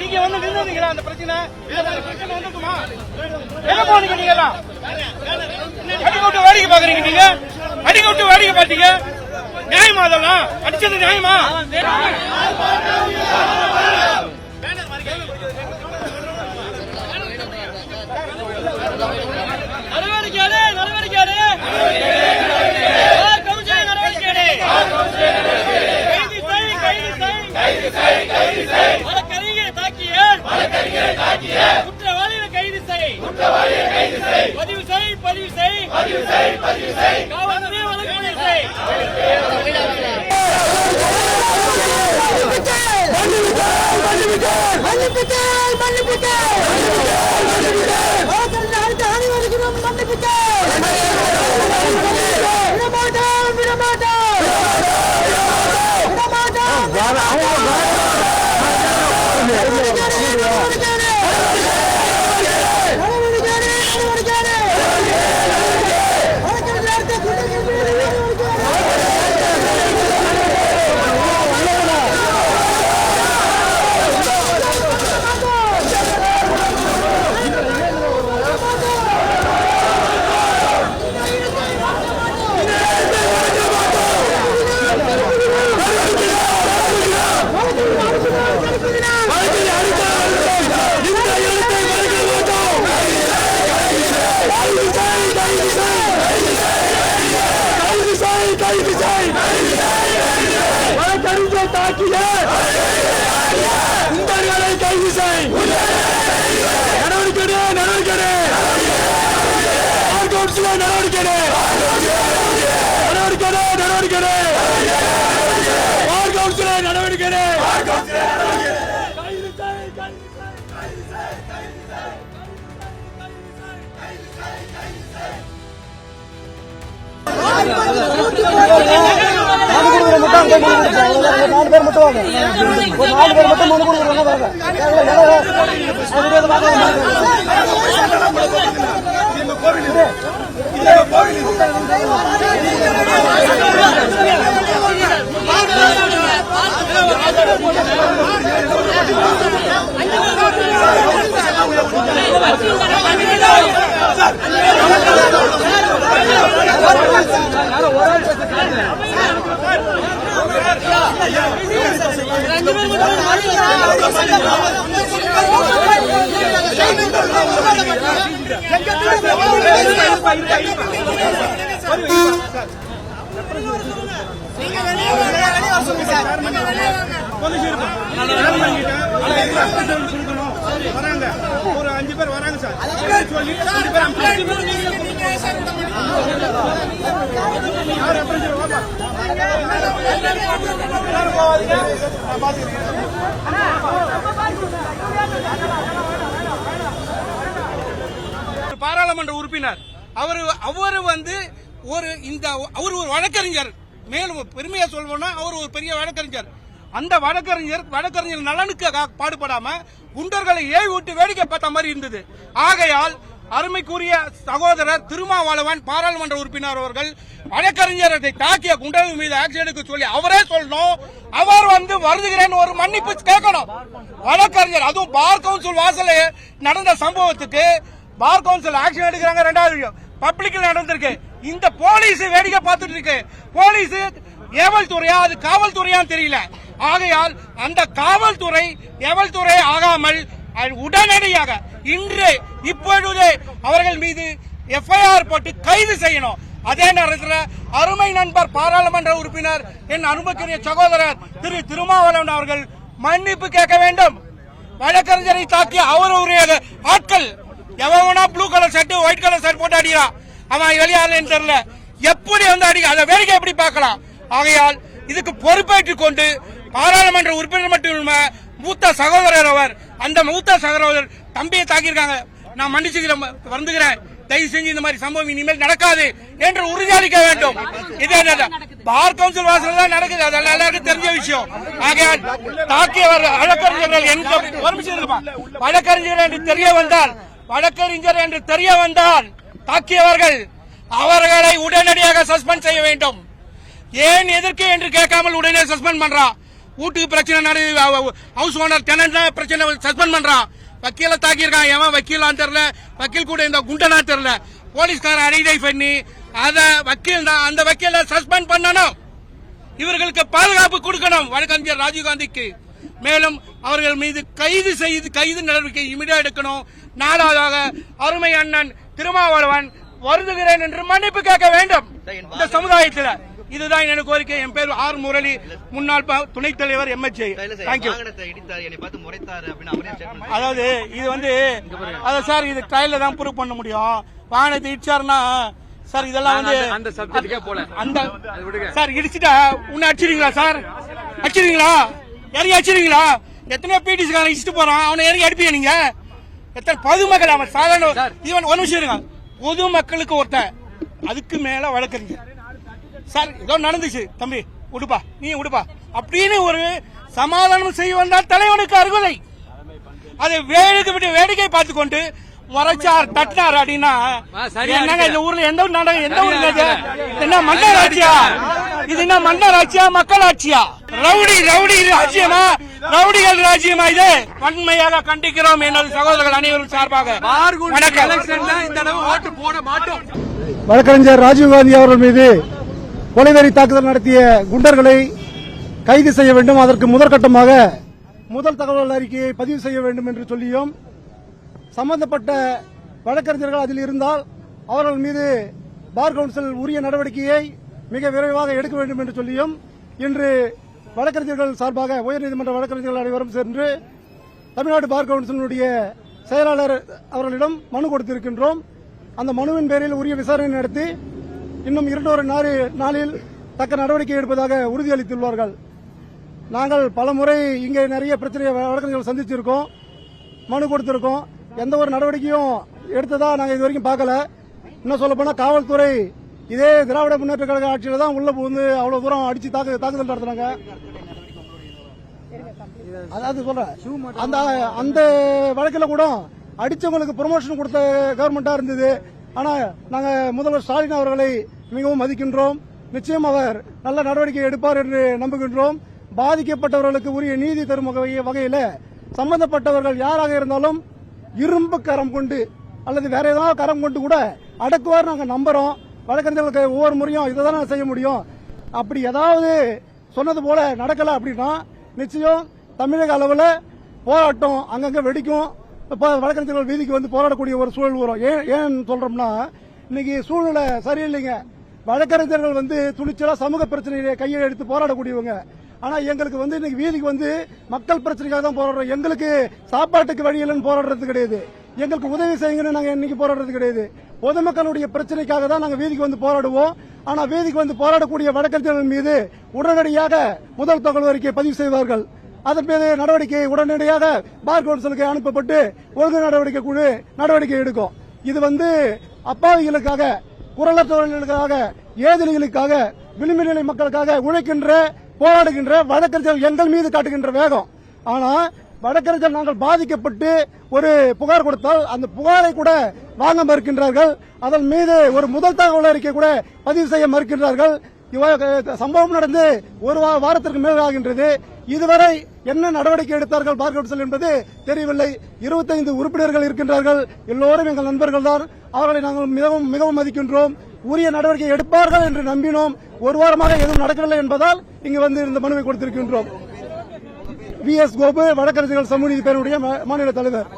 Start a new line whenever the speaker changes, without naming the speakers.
நீங்க வந்து நின்றுங்களா அந்த பிரச்சனை வந்துக்குமா? எங்க போனீங்க? நீங்க எல்லாம் அடிக்க விட்டு வேடிக்கை பாக்குறீங்க. நீங்க அடிக்க விட்டு வேடிக்கை பாத்தீங்க. நியாயமா? அதெல்லாம் அடிச்சது நியாயமா? வழக்கறிஞரை தாக்கிய குற்றவாளியை கைது செய். பதிவு செய். காவல்துறை வழக்கு செய். ஒரு 5 பேர் வராங்க சார். பாராளுமன்ற உறுப்பினர் அவரு வந்து அவர் ஒரு வழக்கறிஞர். மேலும் பெருமையா சொல்லணும்னா அவர் ஒரு பெரிய வழக்கறிஞர். அந்த வழக்கறிஞர் நலனுக்கு பாடுபடாம குண்டர்களை ஏவி விட்டு வேடிக்கை பார்த்த மாதிரி இருந்தது. ஆகையால் அருமைக்குரிய சகோதரர் திருமாவளவன் பாராளுமன்ற உறுப்பினர் அவர்கள் வழக்கறிஞரை தாக்கிய குண்டர்கள் மீது ஆக்ஷன் எடுக்க சொல்லி அவரே சொல்லணும். அவர் வந்து வருதுகிறேன்னு ஒரு மன்னிப்பு கேட்கணும். வழக்கறிஞர் அதுவும் பார் கவுன்சில் வாசல நடந்த சம்பவத்துக்கு பார் கவுன்சில் ஆக்ஷன் எடுக்கிறாங்க. 2வது பப்ளிக்ல நடந்திருக்கு. இந்த போலீஸ் வேடிக்கை பார்த்துட்டு இருக்கு. போலீஸ் ஏவல் துறையா அது காவல்துறையான்னு தெரியல. ஆகையால் அந்த காவல்துறை ஏவல் துறை ஆகாமல் உடனடியாக இன்று இப்பொழுது அவர்கள் மீது எஃப்ஐஆர் போட்டு கைது செய்யணும். அதே நேரத்தில் அருமை நண்பர் பாராளுமன்ற உறுப்பினர் என் அன்புக்குரிய சகோதரர் திரு திருமாவளவன் அவர்கள் மன்னிப்பு கேட்க வேண்டும். வழக்கறிஞரை தாக்கி அவருடைய ஆட்கள் எவனா blue colour shirt white colour shirt போட்டு அடிக்கிறான். அவன் வெளியாளன்னு தெரியல. எப்படி வந்து அடிக்க அதை வேடிக்கை எப்படி பார்க்கலாம்? ஆகையால் இதுக்கு பொறுப்பேற்றுக் கொண்டு பாராளுமன்ற உறுப்பினர் மட்டும் மூத்த சகோதரர் அவர் அந்த மூத்த சகோதரர் தம்பியை தாக்கியிருக்காங்க. நான் மன்னிச்சுக்கிறேன், வந்துகிறேன். தயவு செஞ்சு இந்த மாதிரி சம்பவம் இனிமேல் நடக்காது என்று உறுதியளிக்க வேண்டும். இது பார் கவுன்சில் வாசல் தான் நடக்குது, அதெல்லாம் எல்லாருக்கும் தெரிஞ்ச விஷயம். ஆகையால் தாக்கியவர் வழக்கறிஞர்கள் வழக்கறிஞர் என்று தெரிய வந்தால் தாக்கியவர்கள் அவர்களை உடனடியாக சஸ்பெண்ட் செய்ய வேண்டும். ஏன் எதற்கு என்று கேட்காமல் உடனே சஸ்பெண்ட் பண்றான். வீட்டுக்கு பிரச்சனை ஹவுஸ் ஓனர் டெனன்ட் பிரச்சனை சஸ்பெண்ட் பண்றான். வக்கீல தாக்கியிருக்கான், எவன் வக்கீலான்னு தெரியல, வக்கீல் கூட இந்த குண்டனா தெரியல. போலீஸ்காரன் ஐடென்டிஃபை பண்ணி அத வக்கீல் தான், அந்த வக்கீல சஸ்பெண்ட் பண்ணணும். இவர்களுக்கு பாதுகாப்பு கொடுக்கணும் வழக்கறிஞர் ராஜீவ்காந்திக்கு. மேலும் அவர்கள் மீது கைது நடவடிக்கை இமிடியா எடுக்கணும். நாலாவதாக அருமை அண்ணன் திருமாவளவன் வருந்துகிறேன் என்று மன்னிப்பு கேட்க வேண்டும் இந்த சமுதாயத்தில். இதுதான் எனக்கு கோரிக்கை. என் பேர் ஆர் முரளி, முன்னாள் துணைத் தலைவர் MHA. அதாவது இது சார், இது ட்ரையல்ல தான் ப்ரூவ் பண்ண முடியும். வாகனத்தை இடிச்சாருன்னா சார் இதெல்லாம் அந்த சப்ஜெக்ட்டுக்கே போல. அந்த சார் இடிச்சுட்டா உன்னை அடிச்சிருங்களா சார்? அடிச்சிருங்களா? இறங்கி அடிச்சிருங்களா? எத்தனையோ பிடிசி காரன் இடிச்சுட்டு போறான், அவனை இறங்கி அடிப்பீங்க நீங்க? எத்தனை பொதுமக்கள் அவன் சாதாரண இவன் ஒரு விஷயம் இருக்கான். பொதுமக்களுக்கு ஒருத்தன், அதுக்கு மேல வழக்கறிஞர். சார் ஏதோ நடந்துச்சு தம்பி, விடுப்பா நீ விடுப்பா அப்படின்னு ஒரு சமாதானம் செய்ய வந்தால் தலைவனுக்கு அருகதை. அது வேடிக்கை பார்த்து கொண்டு முறைச்சார் தட்டினார் அப்படின்னா என்னங்க இந்த ஊர்ல எந்த ஊர்ல என்ன மன்னர் ஆட்சியா? இது என்ன மன்னர் ஆட்சியா மக்கள் ஆட்சியா? ரவுடி ராஜ்யமா? ரவுடிகள் ராஜ்யமா? இது வன்மையாக கண்டிக்கிறோம் எனது சகோதரர்கள் அனைவரும் சார்பாக.
வழக்கறிஞர் ராஜீவ்காந்தி அவர்கள் மீது கொலைவெறி தாக்குதல் நடத்திய குண்டர்களை கைது செய்ய வேண்டும். அதற்கு முதற்கட்டமாக முதல் தகவல் அறிக்கையை பதிவு செய்ய வேண்டும் என்று சொல்லியும், சம்பந்தப்பட்ட வழக்கறிஞர்கள் அதில் இருந்தால் அவர்கள் மீது பார் கவுன்சில் உரிய நடவடிக்கையை மிக விரைவாக எடுக்க வேண்டும் என்று சொல்லியும், இன்று வழக்கறிஞர்கள் சார்பாக உயர்நீதிமன்ற வழக்கறிஞர்கள் அனைவரும் சென்று தமிழ்நாடு பார் கவுன்சிலுடைய செயலாளர் அவர்களிடம் மனு கொடுத்திருக்கின்றோம். அந்த மனுவின் பேரில் உரிய விசாரணை நடத்தி இன்னும் 2 நாளில் தக்க நடவடிக்கை எடுப்பதாக உறுதியளித்துள்ளார்கள். நாங்கள் பலமுறை இங்கே நிறைய பிரச்சனையை வழக்கறிஞர்கள் சந்திச்சிருக்கோம், மனு கொடுத்திருக்கோம். எந்த ஒரு நடவடிக்கையும் எடுத்ததா நாங்கள் இது வரைக்கும் பார்க்கல. இன்னும் சொல்ல போனா காவல்துறை இதே திராவிட முன்னேற்ற கழக ஆட்சியில தான் உள்ள புகுந்து அவ்வளவு தூரம் அடிச்சு தாக்குதல் நடத்தினாங்க. அதாவது சொல்றேன், அந்த வழக்கில் கூட அடிச்சவங்களுக்கு ப்ரொமோஷன் கொடுத்த கவர்மெண்டா இருந்தது. ஆனா நாங்க முதல்வர் ஸ்டாலின் அவர்களை மிகவும் மதிக்கின்றோம். நிச்சயம் அவர் நல்ல நடவடிக்கை எடுப்பார் என்று நம்புகின்றோம். பாதிக்கப்பட்டவர்களுக்கு உரிய நீதி தரும் வகையில் சம்பந்தப்பட்டவர்கள் யாராக இருந்தாலும் இரும்பு கரம் கொண்டு அல்லது வேற ஏதாவது கரம் கொண்டு கூட அடக்குவார் நாங்க நம்புறோம். வழக்கறிஞர்களுக்கு ஒவ்வொரு முறையும் இதை தான் செய்ய முடியும். அப்படி ஏதாவது சொன்னது போல நடக்கல அப்படின்னா நிச்சயம் தமிழக அளவில் போராட்டம் அங்கங்க வெடிக்கும். வழக்கறிஞர்கள் வீதிக்கு வந்து போராடக்கூடிய ஒரு சூழல் வரும். ஏன் சொல்றோம்னா, இன்னைக்கு சூழ்நிலை சரியில்லைங்க. வழக்கறிஞர்கள் துணிச்சலா சமூக பிரச்சனையை கையை எடுத்து போராடக்கூடியவங்க. ஆனா எங்களுக்கு இன்னைக்கு வீதிக்கு மக்கள் பிரச்சனைக்காக தான் போராடுறோம். எங்களுக்கு சாப்பாட்டுக்கு வழி இல்லைன்னு போராடுறது கிடையாது. எங்களுக்கு உதவி செய்யுங்கன்னு நாங்க இன்னைக்கு போராடுறது கிடையாது. பொதுமக்களுடைய பிரச்சனைக்காக தான் நாங்க வீதிக்கு போராடுவோம். ஆனா வீதிக்கு போராடக்கூடிய வழக்கறிஞர்கள் மீது உடனடியாக முதல் தகவல் அறிக்கை பதிவு செய்வார்கள். அதன் மீது நடவடிக்கை உடனடியாக பார் கவுன்சிலுக்கு அனுப்பப்பட்டு ஒழுங்கு நடவடிக்கை குழு நடவடிக்கை எடுக்கும். இது அப்பாவிகளுக்காக, குரலற்றவர்களுக்காக, ஏதிலிகளுக்காக, விளிம்புநிலை மக்களுக்காக உழைக்கின்ற போராடுகின்ற வழக்கறிஞர்கள் எங்கள் மீது காட்டுகின்ற வேகம். ஆனா வழக்கறிஞர்கள் நாங்கள் பாதிக்கப்பட்டு ஒரு புகார் கொடுத்தால் அந்த புகாரை கூட வாங்க மறுக்கின்றார்கள். அதன் மீது ஒரு முதல் தகவல் அறிக்கை கூட பதிவு செய்ய மறுக்கின்றார்கள். சம்பவம் நடந்து ஒரு வாரத்திற்கு மேல் ஆகின்றது. இதுவரை என்ன நடவடிக்கை எடுத்தார்கள் பார் கவுன்சில் என்பது தெரியவில்லை. 25 உறுப்பினர்கள் இருக்கின்றார்கள். எல்லோரும் எங்கள் நண்பர்கள் தான். அவர்களை நாங்கள் மிகவும் மதிக்கின்றோம். உரிய நடவடிக்கை எடுப்பார்கள் என்று நம்பினோம். ஒரு வாரமாக எதுவும் நடக்கவில்லை என்பதால் இங்கு இந்த மனுவை கொடுத்திருக்கின்றோம். VS கோபு, வழக்கறிஞர்கள் சமூக நீதி பேரவையுடைய மாநில தலைவர்.